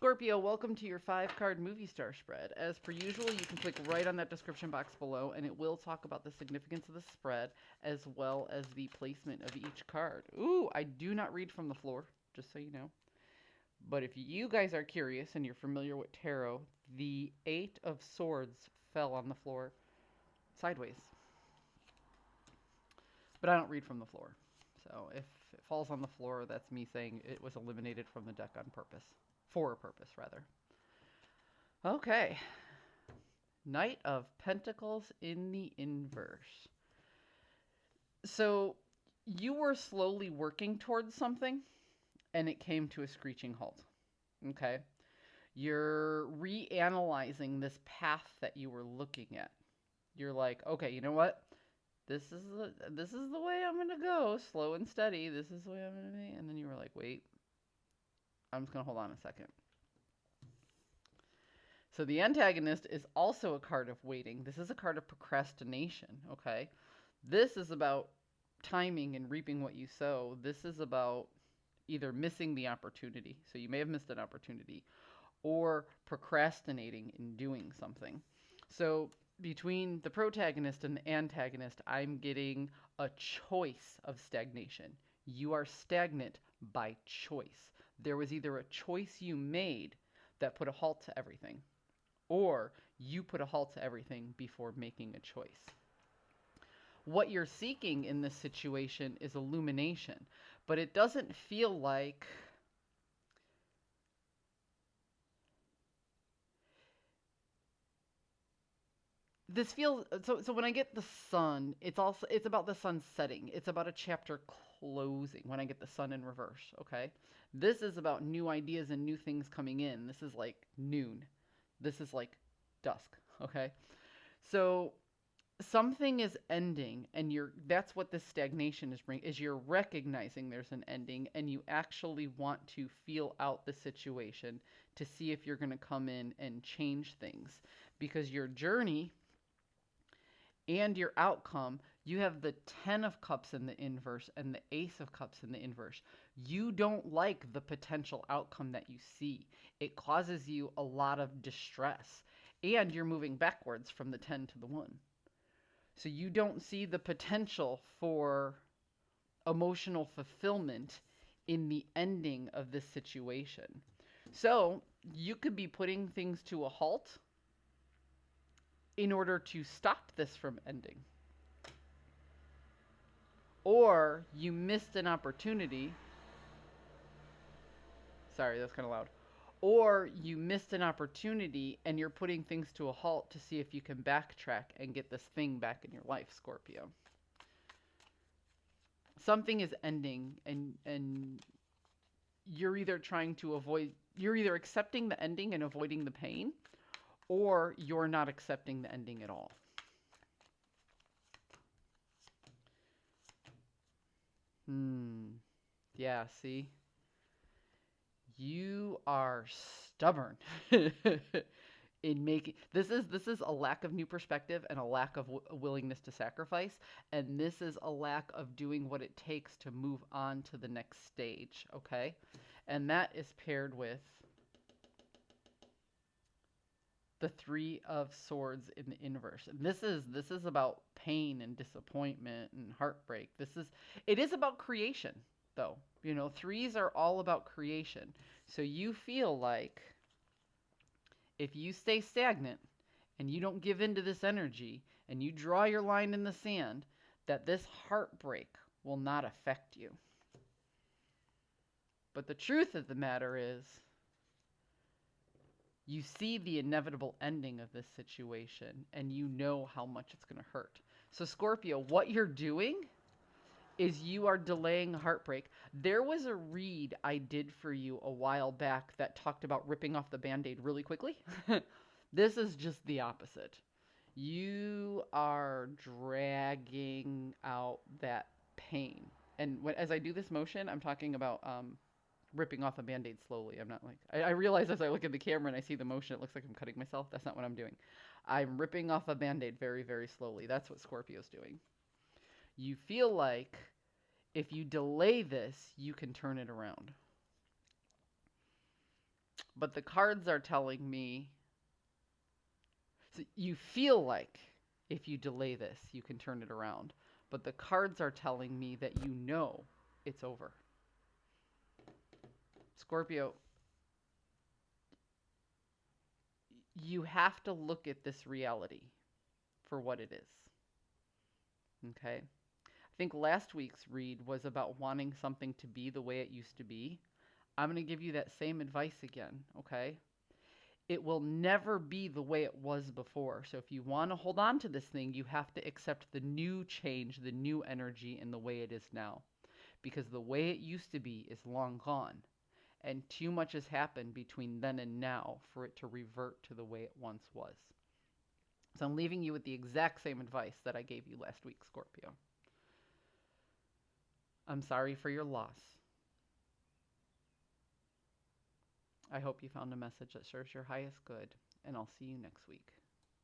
Scorpio, welcome to your 5-card movie star spread. As per usual, you can click right on that description box below, and it will talk about the significance of the spread, as well as the placement of each card. Ooh, I do not read from the floor, just so you know. But if you guys are curious and you're familiar with tarot, the 8 of Swords fell on the floor sideways. But I don't read from the floor. So if it falls on the floor, that's me saying it was eliminated from the deck on purpose. For a purpose, rather. Okay. Knight of Pentacles in the inverse. So you were slowly working towards something, and it came to a screeching halt. Okay. You're reanalyzing this path that you were looking at. You're like, okay, you know what? This is the way I'm gonna go, slow and steady. This is the way I'm gonna be. And then you were like, wait, I'm just gonna hold on a second. So the Antagonist is also a card of waiting. This is a card of procrastination, okay? This is about timing and reaping what you sow. This is about either missing the opportunity, so you may have missed an opportunity, or procrastinating in doing something. So between the protagonist and the antagonist, I'm getting a choice of stagnation. You are stagnant by choice. There was either a choice you made that put a halt to everything, or you put a halt to everything before making a choice. What you're seeking in this situation is illumination, but it doesn't feel like this feels so when I get the sun, it's about the sun setting. It's about a chapter closing when I get the sun in reverse, okay? This is about new ideas and new things coming in. This is like noon. This is like dusk, okay? So something is ending, and that's what this stagnation is bringing, is you're recognizing there's an ending, and you actually want to feel out the situation to see if you're going to come in and change things, because your journey and your outcome, you have the 10 of Cups in the inverse and the Ace of Cups in the inverse. You don't like the potential outcome that you see. It causes you a lot of distress, and you're moving backwards from the 10 to the 1. So you don't see the potential for emotional fulfillment in the ending of this situation. So you could be putting things to a halt in order to stop this from ending. Or you missed an opportunity. Sorry, that's kind of loud. Or you missed an opportunity and you're putting things to a halt to see if you can backtrack and get this thing back in your life, Scorpio. Something is ending, and you're either accepting the ending and avoiding the pain, or you're not accepting the ending at all. Yeah, see? You are stubborn in making this is a lack of new perspective and a lack of willingness to sacrifice, and this is a lack of doing what it takes to move on to the next stage, okay? And that is paired with the 3 of Swords in the inverse. And this is about pain and disappointment and heartbreak. It is about creation, though. You know, 3s are all about creation. So you feel like if you stay stagnant and you don't give in to this energy and you draw your line in the sand, that this heartbreak will not affect you. But the truth of the matter is, you see the inevitable ending of this situation, and you know how much it's going to hurt. So Scorpio, what you're doing is you are delaying heartbreak. There was a read I did for you a while back that talked about ripping off the Band-Aid really quickly. This is just the opposite. You are dragging out that pain. And as I do this motion, I'm talking about ripping off a Band-Aid slowly. I'm not like, I realize as I look at the camera and I see the motion, it looks like I'm cutting myself. That's not what I'm doing. I'm ripping off a Band-Aid very, very slowly. That's what Scorpio's doing. You feel like if you delay this, you can turn it around. But the cards are telling me, so you feel like if you delay this, you can turn it around. But the cards are telling me that you know it's over. Scorpio, you have to look at this reality for what it is. Okay? I think last week's read was about wanting something to be the way it used to be. I'm going to give you that same advice again, okay? It will never be the way it was before. So if you want to hold on to this thing, you have to accept the new change, the new energy, and the way it is now. Because the way it used to be is long gone. And too much has happened between then and now for it to revert to the way it once was. So I'm leaving you with the exact same advice that I gave you last week, Scorpio. I'm sorry for your loss. I hope you found a message that serves your highest good, and I'll see you next week.